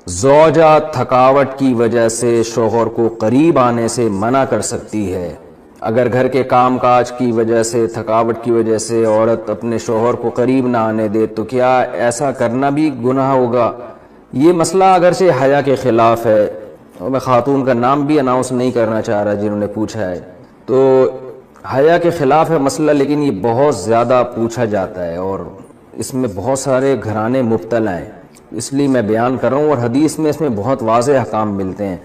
زوجہ تھکاوٹ کی وجہ سے شوہر کو قریب آنے سے منع کر سکتی ہے۔ اگر گھر کے کام کاج کی وجہ سے، تھکاوٹ کی وجہ سے عورت اپنے شوہر کو قریب نہ آنے دے تو کیا ایسا کرنا بھی گناہ ہوگا؟ یہ مسئلہ اگرچہ حیا کے خلاف ہے، اور میں خاتون کا نام بھی اناؤنس نہیں کرنا چاہ رہا جنہوں نے پوچھا ہے، تو حیا کے خلاف ہے مسئلہ، لیکن یہ بہت زیادہ پوچھا جاتا ہے اور اس میں بہت سارے گھرانے مبتلا ہیں، اس لیے میں بیان کر رہا ہوں۔ اور حدیث میں اس میں بہت واضح احکام ملتے ہیں۔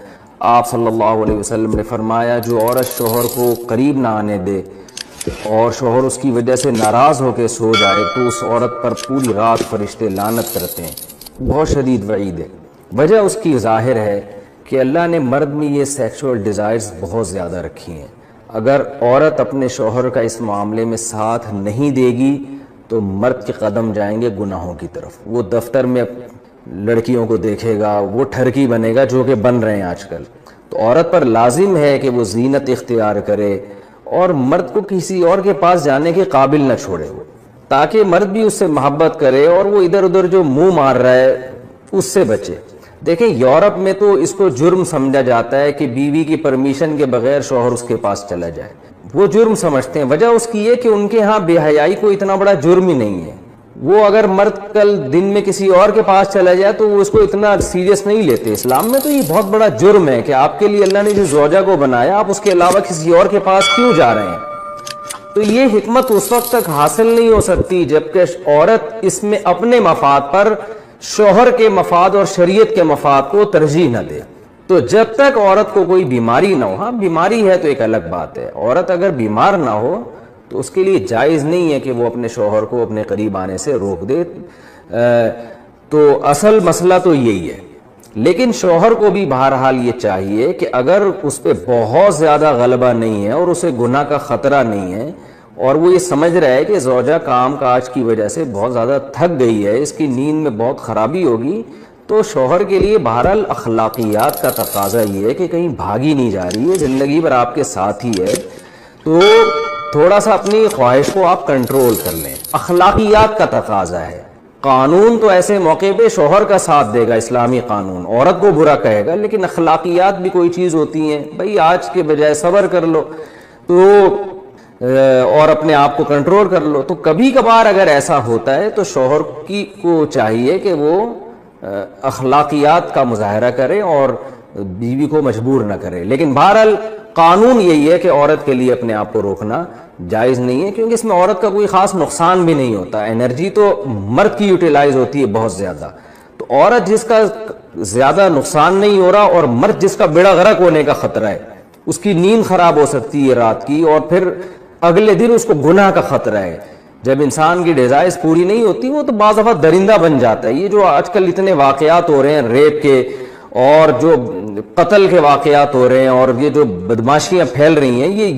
آپ صلی اللہ علیہ وسلم نے فرمایا جو عورت شوہر کو قریب نہ آنے دے اور شوہر اس کی وجہ سے ناراض ہو کے سو جائے تو اس عورت پر پوری رات فرشتے لعنت کرتے ہیں۔ بہت شدید وعید ہے۔ وجہ اس کی ظاہر ہے کہ اللہ نے مرد میں یہ سیکشول ڈیزائرز بہت زیادہ رکھی ہیں۔ اگر عورت اپنے شوہر کا اس معاملے میں ساتھ نہیں دے گی تو مرد کے قدم جائیں گے گناہوں کی طرف۔ وہ دفتر میں لڑکیوں کو دیکھے گا، وہ ٹھرکی بنے گا جو کہ بن رہے ہیں آج کل۔ تو عورت پر لازم ہے کہ وہ زینت اختیار کرے اور مرد کو کسی اور کے پاس جانے کے قابل نہ چھوڑے وہ، تاکہ مرد بھی اس سے محبت کرے اور وہ ادھر ادھر جو منہ مار رہا ہے اس سے بچے۔ دیکھیں یورپ میں تو اس کو جرم سمجھا جاتا ہے کہ بیوی کی پرمیشن کے بغیر شوہر اس کے پاس چلا جائے، وہ جرم سمجھتے ہیں۔ وجہ اس کی یہ کہ ان کے ہاں بے حیائی کو اتنا بڑا جرم ہی نہیں ہے۔ وہ اگر مرد کل دن میں کسی اور کے پاس چلا جائے تو وہ اس کو اتنا سیریس نہیں لیتے۔ اسلام میں تو یہ بہت بڑا جرم ہے کہ آپ کے لیے اللہ نے جو زوجہ کو بنایا آپ اس کے علاوہ کسی اور کے پاس کیوں جا رہے ہیں؟ تو یہ حکمت اس وقت تک حاصل نہیں ہو سکتی جب کہ عورت اس میں اپنے مفاد پر شوہر کے مفاد اور شریعت کے مفاد کو ترجیح نہ دے۔ تو جب تک عورت کو کوئی بیماری نہ ہو، ہاں بیماری ہے تو ایک الگ بات ہے، عورت اگر بیمار نہ ہو تو اس کے لیے جائز نہیں ہے کہ وہ اپنے شوہر کو اپنے قریب آنے سے روک دے۔ تو اصل مسئلہ تو یہی ہے۔ لیکن شوہر کو بھی بہرحال یہ چاہیے کہ اگر اس پہ بہت زیادہ غلبہ نہیں ہے اور اسے گناہ کا خطرہ نہیں ہے اور وہ یہ سمجھ رہا ہے کہ زوجہ کام کاج کی وجہ سے بہت زیادہ تھک گئی ہے، اس کی نیند میں بہت خرابی ہوگی، تو شوہر کے لیے بہرحال اخلاقیات کا تقاضا یہ ہے کہ کہیں بھاگی نہیں جا رہی ہے، زندگی بھر آپ کے ساتھ ہی ہے، تو تھوڑا سا اپنی خواہش کو آپ کنٹرول کر لیں۔ اخلاقیات کا تقاضا ہے۔ قانون تو ایسے موقع پہ شوہر کا ساتھ دے گا، اسلامی قانون عورت کو برا کہے گا، لیکن اخلاقیات بھی کوئی چیز ہوتی ہیں، بھئی آج کے بجائے صبر کر لو تو اور اپنے آپ کو کنٹرول کر لو۔ تو کبھی کبھار اگر ایسا ہوتا ہے تو شوہر کو چاہیے کہ وہ اخلاقیات کا مظاہرہ کرے اور بیوی کو مجبور نہ کرے۔ لیکن بہرحال قانون یہی ہے کہ عورت کے لیے اپنے آپ کو روکنا جائز نہیں ہے، کیونکہ اس میں عورت کا کوئی خاص نقصان بھی نہیں ہوتا۔ انرجی تو مرد کی یوٹیلائز ہوتی ہے بہت زیادہ، تو عورت جس کا زیادہ نقصان نہیں ہو رہا اور مرد جس کا بیڑا غرق ہونے کا خطرہ ہے، اس کی نیند خراب ہو سکتی ہے رات کی اور پھر اگلے دن اس کو گناہ کا خطرہ ہے۔ جب انسان کی ڈیزائرز پوری نہیں ہوتی وہ تو بعض دفعہ درندہ بن جاتا ہے۔ یہ جو آج کل اتنے واقعات ہو رہے ہیں ریپ کے اور جو قتل کے واقعات ہو رہے ہیں اور یہ جو بدماشیاں پھیل رہی ہیں،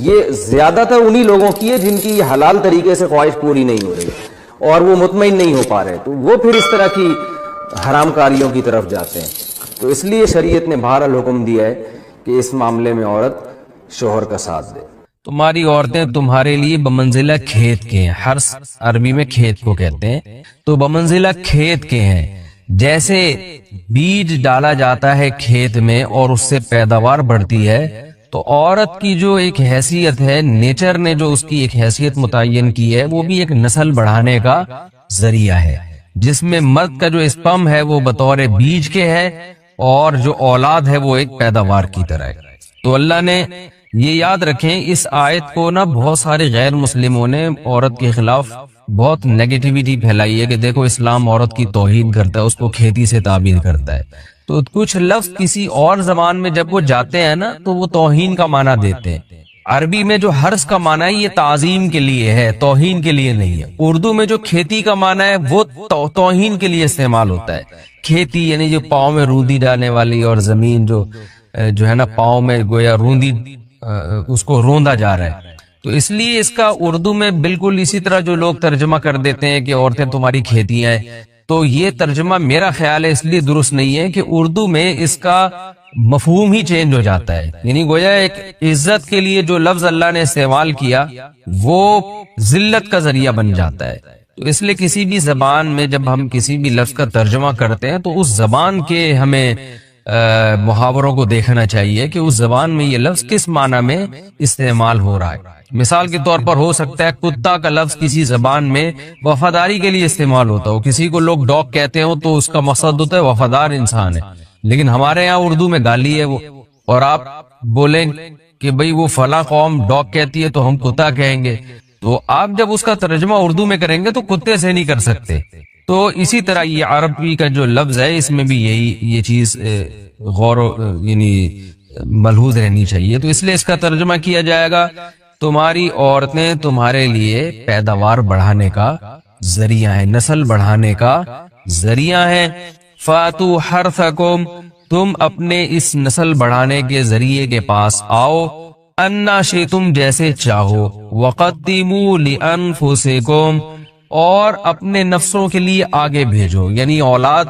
یہ زیادہ تر انہی لوگوں کی ہے جن کی یہ حلال طریقے سے خواہش پوری نہیں ہو رہی اور وہ مطمئن نہیں ہو پا رہے، تو وہ پھر اس طرح کی حرام کاریوں کی طرف جاتے ہیں۔ تو اس لیے شریعت نے بہرحال حکم دیا ہے کہ اس معاملے میں عورت شوہر کا ساتھ دے۔ تمہاری عورتیں تمہارے لیے بمنزلہ کھیت کے ہیں، حرث عربی میں کھیت کو کہتے ہیں، تو بمنزلہ کھیت کے ہیں۔ جیسے بیج ڈالا جاتا ہے کھیت میں اور اس سے پیداوار بڑھتی ہے، تو عورت کی جو ایک حیثیت ہے، نیچر نے جو اس کی ایک حیثیت متعین کی ہے، وہ بھی ایک نسل بڑھانے کا ذریعہ ہے، جس میں مرد کا جو اسپم ہے وہ بطور بیج کے ہے اور جو اولاد ہے وہ ایک پیداوار کی طرح ہے۔ تو اللہ نے یہ یاد رکھیں، اس آیت کو نا بہت سارے غیر مسلموں نے عورت کے خلاف بہت نیگیٹیوٹی پھیلائی ہے کہ دیکھو اسلام عورت کی توہین کرتا ہے، اس کو کھیتی سے تعبیر کرتا ہے۔ تو کچھ لفظ کسی اور زبان میں جب وہ جاتے ہیں نا تو وہ توہین کا معنی دیتے ہیں۔ عربی میں جو حرث کا معنی ہے یہ تعظیم کے لیے ہے، توہین کے لیے نہیں ہے۔ اردو میں جو کھیتی کا معنی ہے وہ توہین کے لیے استعمال ہوتا ہے۔ کھیتی یعنی جو پاؤں میں روندی ڈالنے والی اور زمین جو ہے نا پاؤں میں گویا روندی اس کو روندا جا رہا ہے، تو اس لیے اس کا اردو میں بالکل اسی طرح جو لوگ ترجمہ کر دیتے ہیں کہ عورتیں تمہاری کھیتیاں ہیں، تو یہ ترجمہ میرا خیال ہے اس لیے درست نہیں ہے کہ اردو میں اس کا مفہوم ہی چینج ہو جاتا ہے۔ یعنی گویا ایک عزت کے لیے جو لفظ اللہ نے استعمال کیا وہ ذلت کا ذریعہ بن جاتا ہے۔ تو اس لیے کسی بھی زبان میں جب ہم کسی بھی لفظ کا ترجمہ کرتے ہیں تو اس زبان کے ہمیں محاوروں کو دیکھنا چاہیے کہ اس زبان میں یہ لفظ کس معنی میں استعمال ہو رہا ہے۔ مثال کے طور پر ہو سکتا ہے کتا کا لفظ کسی زبان میں وفاداری کے لیے استعمال ہوتا ہو، کسی کو لوگ ڈاگ کہتے ہو تو اس کا مقصد ہوتا ہے وفادار انسان ہے، لیکن ہمارے یہاں اردو میں گالی ہے وہ، اور آپ بولیں کہ بھئی وہ فلاں قوم ڈاگ کہتی ہے تو ہم کتا کہیں گے، تو آپ جب اس کا ترجمہ اردو میں کریں گے تو کتے سے نہیں کر سکتے۔ تو اسی طرح یہ عربی کا جو لفظ ہے اس میں بھی یہ چیز غور یعنی ملحوظ رہنی چاہیے، تو اس لیے اس کا ترجمہ کیا جائے گا تمہاری عورتیں تمہارے لیے پیداوار بڑھانے کا ذریعہ ہے، نسل بڑھانے کا ذریعہ ہے۔ فاتو حرثکم، تم اپنے اس نسل بڑھانے کے ذریعے کے پاس آؤ، انا شئتم جیسے چاہو، وقدموا لانفسکم، اور اپنے نفسوں کے لیے آگے بھیجو، یعنی اولاد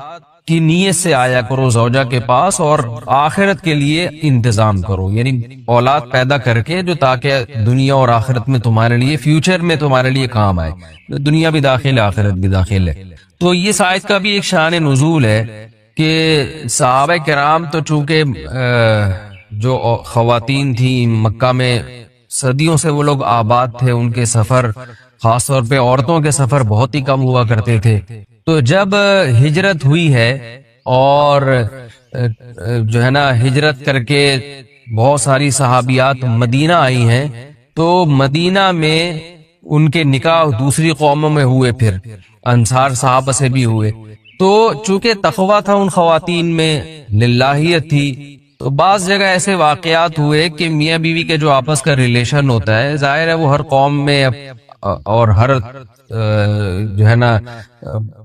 کی نیت سے آیا کرو زوجہ کے پاس اور آخرت کے لیے انتظام کرو، یعنی اولاد پیدا کر کے جو تاکہ دنیا اور آخرت میں تمہارے لیے فیوچر میں تمہارے لیے کام آئے، دنیا بھی داخل ہے آخرت بھی داخل ہے۔ تو یہ اس آیت کا بھی ایک شان نزول ہے کہ صحابہ کرام تو چونکہ جو خواتین تھیں مکہ میں صدیوں سے وہ لوگ آباد تھے، ان کے سفر خاص طور پہ عورتوں کے سفر بہت ہی کم ہوا کرتے تھے، تو جب ہجرت ہوئی ہے اور جو ہے نا ہجرت کر کے بہت ساری صحابیات مدینہ آئی ہیں، تو مدینہ میں ان کے نکاح دوسری قوموں میں ہوئے، پھر انصار صحابہ سے بھی ہوئے، تو چونکہ تقویٰ تھا ان خواتین میں، للہیت تھی، تو بعض جگہ ایسے واقعات ہوئے کہ میاں بیوی کے جو آپس کا ریلیشن ہوتا ہے، ظاہر ہے وہ ہر قوم میں اور ہر جو ہے نا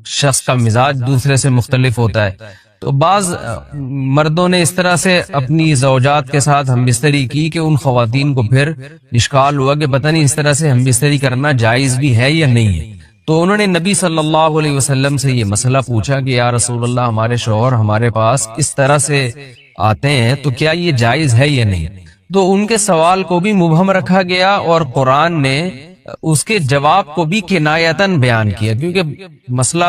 شخص کا مزاج دوسرے سے مختلف ہوتا ہے، تو بعض مردوں نے اس طرح سے اپنی زوجات کے ساتھ ہم بستری کی کہ ان خواتین کو پھر اشکال ہوا کہ پتہ نہیں اس طرح سے ہم بستری کرنا جائز بھی ہے یا نہیں ہے، تو انہوں نے نبی صلی اللہ علیہ وسلم سے یہ مسئلہ پوچھا کہ یا رسول اللہ ہمارے شوہر ہمارے پاس اس طرح سے آتے ہیں تو کیا یہ جائز ہے یا نہیں، تو ان کے سوال کو بھی مبہم رکھا گیا اور قرآن نے اس کے جواب کو بھی کنایتاً بیان کیا، کیونکہ مسئلہ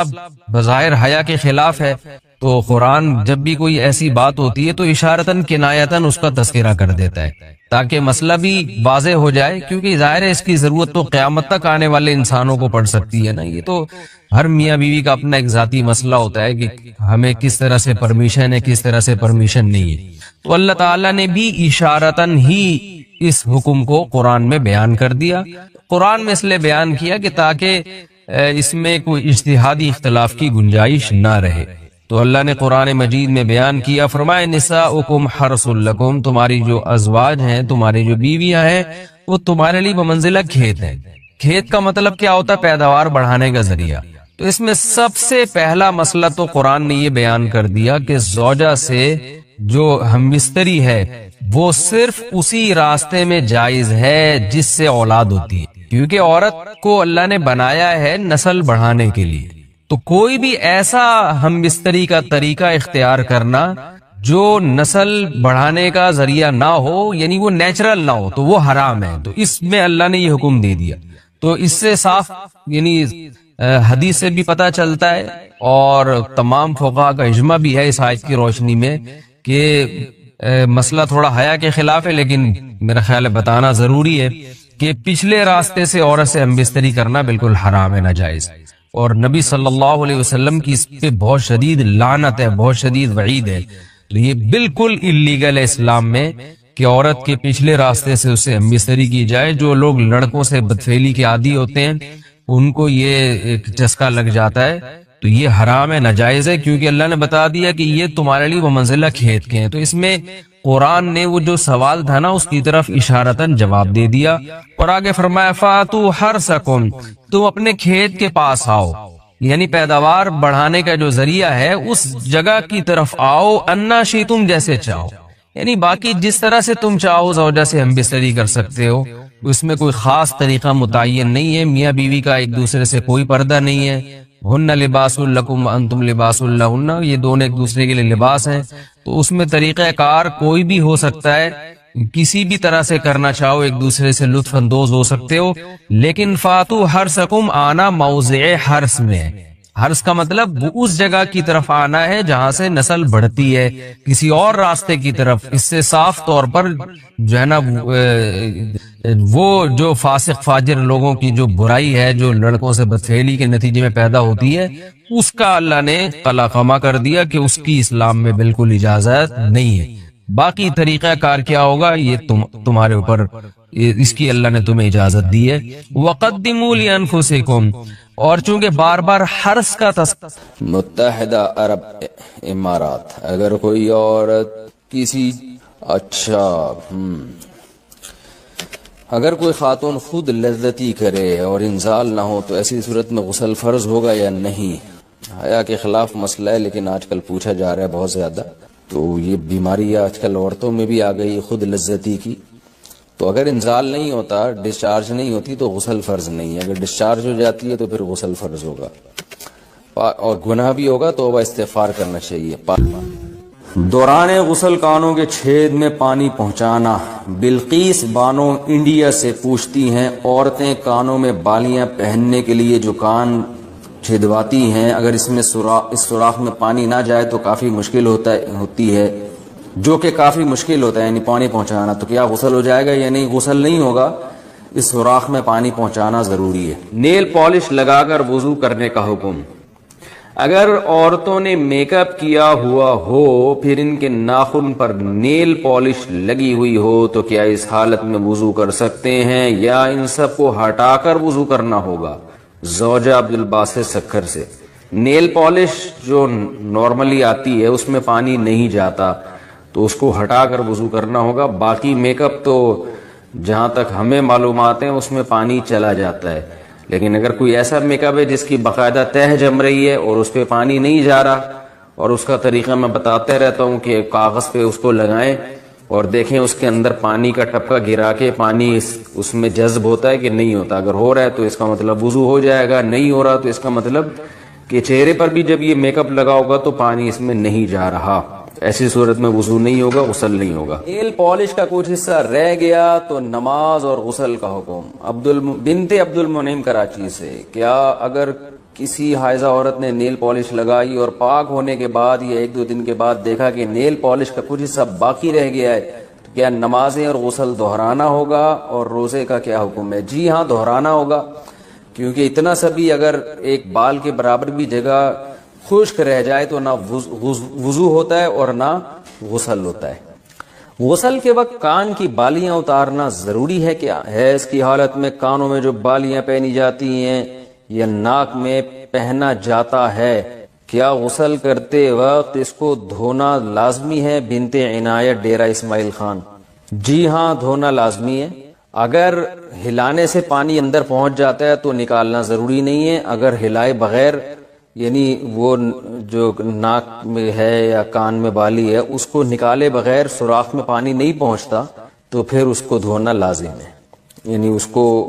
بظاہر حیا کے خلاف ہے، تو قرآن جب بھی کوئی ایسی بات ہوتی ہے تو اشارتاً کنایتاً اس کا تذکرہ کر دیتا ہے تاکہ مسئلہ بھی واضح ہو جائے، کیونکہ ظاہر ہے اس کی ضرورت تو قیامت تک آنے والے انسانوں کو پڑ سکتی ہے نا، یہ تو ہر میاں بیوی کا اپنا ایک ذاتی مسئلہ ہوتا ہے کہ ہمیں کس طرح سے پرمیشن ہے کس طرح سے پرمیشن نہیں ہے، تو اللہ تعالیٰ نے بھی اشارتاً ہی اس حکم کو قرآن میں بیان کر دیا۔ قرآن میں اس لیے بیان کیا کہ تاکہ اس میں کوئی اجتہادی اختلاف کی گنجائش نہ رہے، تو اللہ نے قرآن مجید میں بیان کیا، فرمائے نساؤکم حرث لکم، تمہاری جو ازواج ہیں تمہاری جو بیویاں ہیں وہ تمہارے لیے بمنزلہ کھیت ہیں۔ کھیت کا مطلب کیا ہوتا ہے؟ پیداوار بڑھانے کا ذریعہ۔ تو اس میں سب سے پہلا مسئلہ تو قرآن نے یہ بیان کر دیا کہ زوجہ سے جو ہم بستری ہے وہ صرف اسی راستے میں جائز ہے جس سے اولاد ہوتی ہے، کیونکہ عورت کو اللہ نے بنایا ہے نسل بڑھانے کے لیے، تو کوئی بھی ایسا ہم بستری کا طریقہ اختیار کرنا جو نسل بڑھانے کا ذریعہ نہ ہو، یعنی وہ نیچرل نہ ہو، تو وہ حرام ہے۔ تو اس میں اللہ نے یہ حکم دے دیا، تو اس سے صاف یعنی حدیث سے بھی پتہ چلتا ہے اور تمام فقہاء کا اجماع بھی ہے اس آیت کی روشنی میں کہ مسئلہ تھوڑا حیا کے خلاف ہے، لیکن میرا خیال ہے بتانا ضروری ہے کہ پچھلے راستے سے عورت سے ہم بستری کرنا بالکل حرام ہے، ناجائز، اور نبی صلی اللہ علیہ وسلم کی اس پہ بہت شدید لعنت ہے، بہت شدید وعید ہے، تو یہ بالکل اللیگل ہے اسلام میں کہ عورت کے پچھلے راستے سے اسے ہم بستری کی جائے۔ جو لوگ لڑکوں سے بدفعلی کے عادی ہوتے ہیں ان کو یہ ایک چسکا لگ جاتا ہے، تو یہ حرام ہے، ناجائز ہے، کیونکہ اللہ نے بتا دیا کہ یہ تمہارے لیے بمنزلہ کھیت کے ہیں۔ تو اس میں قرآن نے وہ جو سوال تھا نا اس کی طرف اشارتاً جواب دے دیا، اور آگے فرمایا فاتو حرثکم، تم اپنے کھیت کے پاس آؤ، یعنی پیداوار بڑھانے کا جو ذریعہ ہے اس جگہ کی طرف آؤ، انا شئتم جیسے چاہو، یعنی باقی جس طرح سے تم چاہو زوجہ سے ہم بستری کر سکتے ہو، اس میں کوئی خاص طریقہ متعین نہیں ہے، میاں بیوی کا ایک دوسرے سے کوئی پردہ نہیں ہے، ہن لباس لکم انتم لباس لہن، یہ دونوں ایک دوسرے کے لیے لباس ہیں، تو اس میں طریقہ کار کوئی بھی ہو سکتا ہے کسی بھی طرح سے کرنا چاہو ایک دوسرے سے لطف اندوز ہو سکتے ہو، لیکن فاتو حرسکم آنا موضع حرس میں ہے۔ حرس کا مطلب اس جگہ کی طرف آنا ہے جہاں سے نسل بڑھتی ہے، کسی اور راستے کی طرف۔ اس سے صاف طور پر جو ہے نا وہ جو فاسق فاجر لوگوں کی جو برائی ہے، جو لڑکوں سے بدفعلی کے نتیجے میں پیدا ہوتی ہے، اس کا اللہ نے قلع خما کر دیا کہ اس کی اسلام میں بالکل اجازت نہیں ہے۔ باقی طریقہ کار کیا ہوگا یہ تمہارے اوپر، اس کی اللہ نے تمہیں اجازت دی ہے۔ وَقَدِّمُوا لِأَنفُسِكُمْ، اور چونکہ بار بار حرس کا متحدہ عرب امارات، اگر کوئی عورت کسی اگر کوئی خاتون خود لذتی کرے اور انزال نہ ہو تو ایسی صورت میں غسل فرض ہوگا یا نہیں؟ حیا کے خلاف مسئلہ ہے، لیکن آج کل پوچھا جا رہا ہے بہت زیادہ۔ تو یہ بیماری آج کل عورتوں میں بھی آ گئی خود لذتی کی۔ تو اگر انزال نہیں ہوتا، ڈسچارج نہیں ہوتی تو غسل فرض نہیں ہے۔ اگر ڈسچارج ہو جاتی ہے تو پھر غسل فرض ہوگا، اور گناہ بھی ہوگا، توبہ استغفار کرنا چاہیے۔ دوران غسل کانوں کے چھید میں پانی پہنچانا۔ بلقیس بانو انڈیا سے پوچھتی ہیں، عورتیں کانوں میں بالیاں پہننے کے لیے جو کان چھدواتی ہیں، اگر اس سوراخ میں پانی نہ جائے تو کافی مشکل ہوتی ہے، جو کہ کافی مشکل ہوتا ہے، یعنی پانی پہنچانا، تو کیا غسل ہو جائے گا یا نہیں؟ غسل نہیں ہوگا، اس سوراخ میں پانی پہنچانا ضروری ہے۔ نیل پالش لگا کر وضو کرنے کا حکم۔ اگر عورتوں نے میک اپ کیا ہوا ہو، پھر ان کے ناخن پر نیل پالش لگی ہوئی ہو، تو کیا اس حالت میں وضو کر سکتے ہیں یا ان سب کو ہٹا کر وضو کرنا ہوگا؟ زوجہ عبدالباسط سکھر سے۔ نیل پالش جو نارملی آتی ہے اس میں پانی نہیں جاتا، تو اس کو ہٹا کر وضو کرنا ہوگا۔ باقی میک اپ تو جہاں تک ہمیں معلومات ہیں اس میں پانی چلا جاتا ہے، لیکن اگر کوئی ایسا میک اپ ہے جس کی باقاعدہ تہ جم رہی ہے اور اس پہ پانی نہیں جا رہا، اور اس کا طریقہ میں بتاتے رہتا ہوں کہ کاغذ پہ اس کو لگائیں اور دیکھیں اس کے اندر پانی کا ٹپکا گرا کے پانی اس میں جذب ہوتا ہے کہ نہیں ہوتا۔ اگر ہو رہا ہے تو اس کا مطلب وضو ہو جائے گا، نہیں ہو رہا تو اس کا مطلب کہ چہرے پر بھی جب یہ میک اپ لگا ہوگا تو پانی اس میں نہیں جا رہا، ایسی صورت میں وضو نہیں ہوگا، غسل نہیں ہوگا۔ نیل پالش کا کچھ حصہ رہ گیا تو نماز اور غسل کا حکم۔ بنت عبد المنعم کراچی سے، کیا اگر کسی حائضہ عورت نے نیل پالش لگائی اور پاک ہونے کے بعد یا ایک دو دن کے بعد دیکھا کہ نیل پالش کا کچھ حصہ باقی رہ گیا ہے، تو کیا نمازیں اور غسل دہرانا ہوگا اور روزے کا کیا حکم ہے؟ جی ہاں، دہرانا ہوگا، کیونکہ اتنا سا بھی اگر ایک بال کے برابر بھی جگہ خشک رہ جائے تو نہ وضو ہوتا ہے اور نہ غسل ہوتا ہے۔ غسل کے وقت کان کی بالیاں اتارنا ضروری ہے کیا؟ حیض کی حالت میں کانوں میں جو بالیاں پہنی جاتی ہیں یا ناک میں پہنا جاتا ہے، کیا غسل کرتے وقت اس کو دھونا لازمی ہے؟ بنت عنایت ڈیرہ اسماعیل خان۔ جی ہاں، دھونا لازمی ہے۔ اگر ہلانے سے پانی اندر پہنچ جاتا ہے تو نکالنا ضروری نہیں ہے۔ اگر ہلائے بغیر، یعنی وہ جو ناک میں ہے یا کان میں بالی ہے اس کو نکالے بغیر سوراخ میں پانی نہیں پہنچتا، تو پھر اس کو دھونا لازم ہے، یعنی اس کو